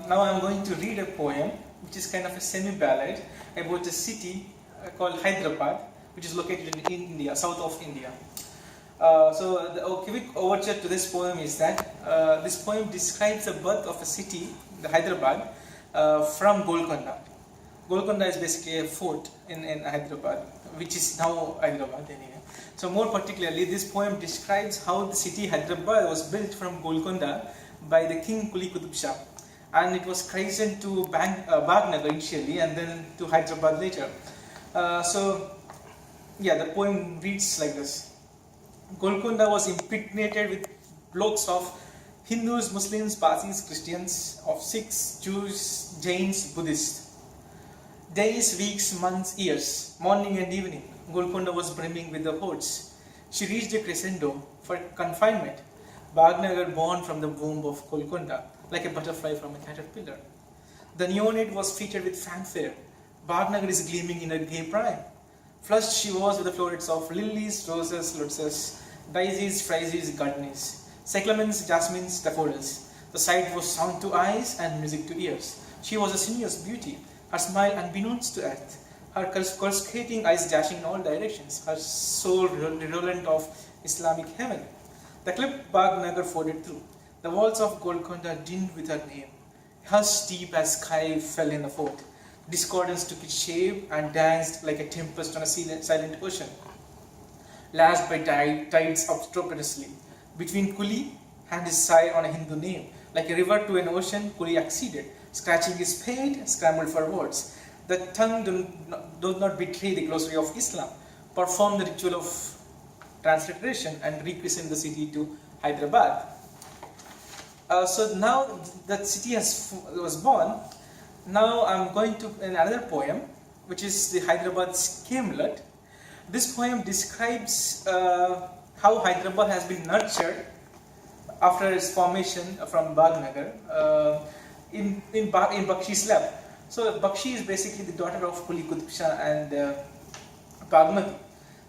now I'm going to read a poem which is kind of a semi-ballad about a city called Hyderabad, which is located in India, south of India. So the quick overture to this poem is that this poem describes the birth of a city, the Hyderabad, from Golconda. Golconda is basically a fort in Hyderabad, which is now Hyderabad anyway. So more particularly, this poem describes how the city Hyderabad was built from Golconda by the king Quli Qutb Shah, and it was christened to Bhagnagar initially and then to Hyderabad later. The poem reads like this. Golconda was impregnated with blocks of Hindus, Muslims, Parsis, Christians, of Sikhs, Jews, Jains, Buddhists. Days, weeks, months, years, morning and evening, Golconda was brimming with the hordes. She reached a crescendo for confinement. Bhagnagar born from the womb of Golconda, like a butterfly from a caterpillar. The neonate was featured with fanfare. Bhagnagar is gleaming in her gay prime. Flushed she was with the florets of lilies, roses, lotuses, daisies, phrases, gardenias, cyclamens, jasmines, daffodils. The sight was sound to eyes and music to ears. She was a sinuous beauty, her smile unbeknownst to earth, her coruscating eyes dashing in all directions, her soul redolent of Islamic heaven. The cliff Bhagnagar forded through. The walls of Golconda dinned with her name. Hush deep as sky fell in the fort. Discordance took its shape and danced like a tempest on a silent ocean, lashed by tides obstreperously. Between Quli and his sigh on a Hindu name, like a river to an ocean, Quli acceded, scratching his pate, scrambled for words. The tongue does not betray the glossary of Islam, perform the ritual of transliteration and rechristened the city to Hyderabad. So now that city was born. Now I'm going to another poem, which is the Hyderabad Scamelet. This poem describes how Hyderabad has been nurtured after its formation from Bhagnagar in Bakshi's lap. So Bakshi is basically the daughter of Quli Qutb Shah and Bhagmati.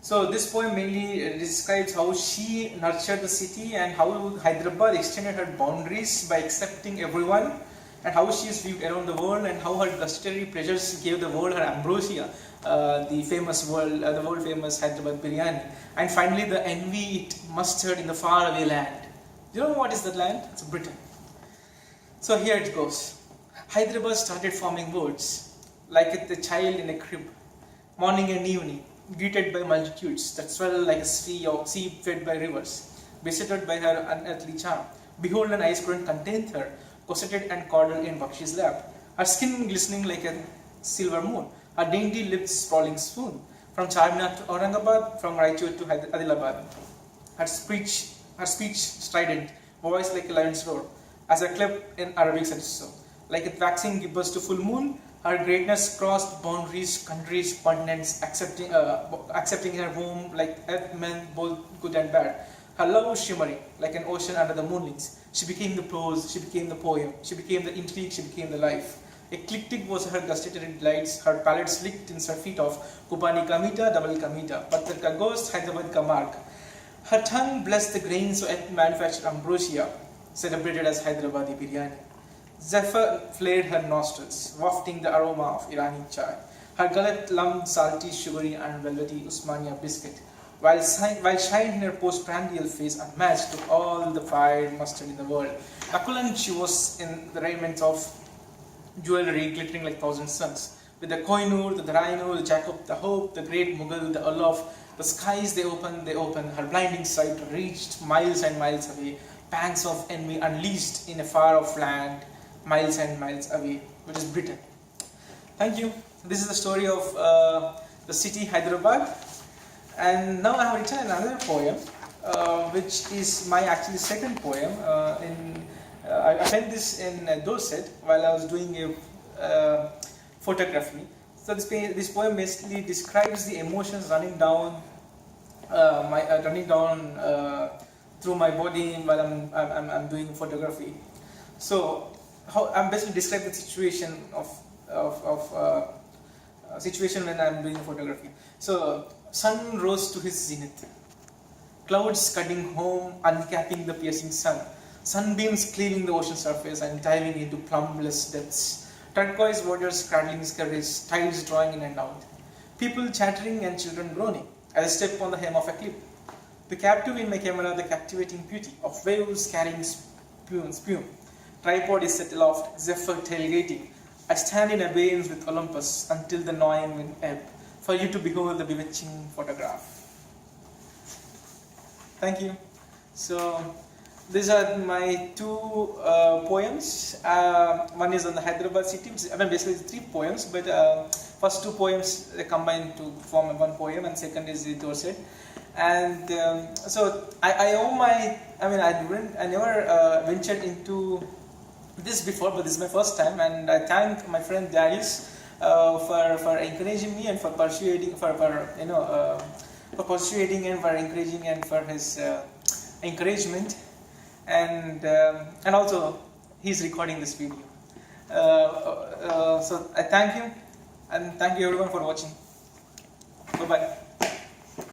So this poem mainly describes how she nurtured the city and how Hyderabad extended her boundaries by accepting everyone, and how she is viewed around the world, and how her gustatory pleasures gave the world her ambrosia, the world famous Hyderabad Biryani, and finally the envy it mustered in the faraway land. Do you know what is that land? It's Britain. So here it goes. Hyderabad started forming words, like a child in a crib, morning and evening, greeted by multitudes that swell like a sea fed by rivers, besotted by her unearthly charm. Behold, an eyes couldn't contain her, cosseted and coddled in Bakshi's lap, her skin glistening like a silver moon, her dainty lips sprawling spoon, from Charminar to Aurangabad, from Raichur to Adilabad. Her speech strident, voice like a lion's roar, as a clip in Arabic said so. Like a waxing gibbous to full moon, her greatness crossed boundaries, countries, continents, accepting her home like earth men, both good and bad. Her love was shimmering like an ocean under the moonlings. She became the prose, she became the poem, she became the intrigue, she became the life. Eclectic was her gustatory delights, her palate slicked in surfeit of Kupani Kamita, Double Kamita, Pattar Ka Ghost, Hyderabad Ka Mark. Her tongue blessed the grains of manufactured ambrosia, celebrated as Hyderabadi Biryani. Zephyr flared her nostrils, wafting the aroma of Irani chai. Her gullet lummed salty, sugary and velvety Usmania biscuit, while shine in her postprandial face unmatched to all the fire mustered in the world. Opulent she was in the raiment of jewelry glittering like thousand suns, with the Kohinoor, the Dharanur, the Jacob, the Hope, the great Mughal, the Olaf. The skies they opened, her blinding sight reached miles and miles away, pangs of envy unleashed in a far-off land, miles and miles away, which is Britain. Thank you. This is the story of the city Hyderabad. And now I have written another poem, which is my actually second poem. I penned this in Dorset while I was doing a photography. So this poem basically describes the emotions running down through my body while I'm doing photography. So how I'm basically describing the situation of situation when I'm doing photography. So sun rose to his zenith, clouds scudding home, uncapping the piercing sun. Sunbeams cleaving the ocean surface and diving into plumbless depths. Turquoise waters cradling scurries, tides drawing in and out. People chattering and children groaning as I step on the hem of a cliff. The captive in my camera, the captivating beauty of waves carrying spume. Tripod is set aloft, zephyr tailgating. I stand in abeyance with Olympus until the gnawing wind ebb, for you to behold the bewitching photograph. Thank you. So, these are my two poems. One is on the Hyderabad city. Basically it's 3 poems, but first 2 poems combine to form one poem, and second is the Dorset. And so I owe my, I never ventured into this before, but this is my first time, and I thank my friend Darius for encouraging me and for persuading, for persuading and for encouraging and for his encouragement, and also he's recording this video. So I thank him, and thank you everyone for watching. Bye bye.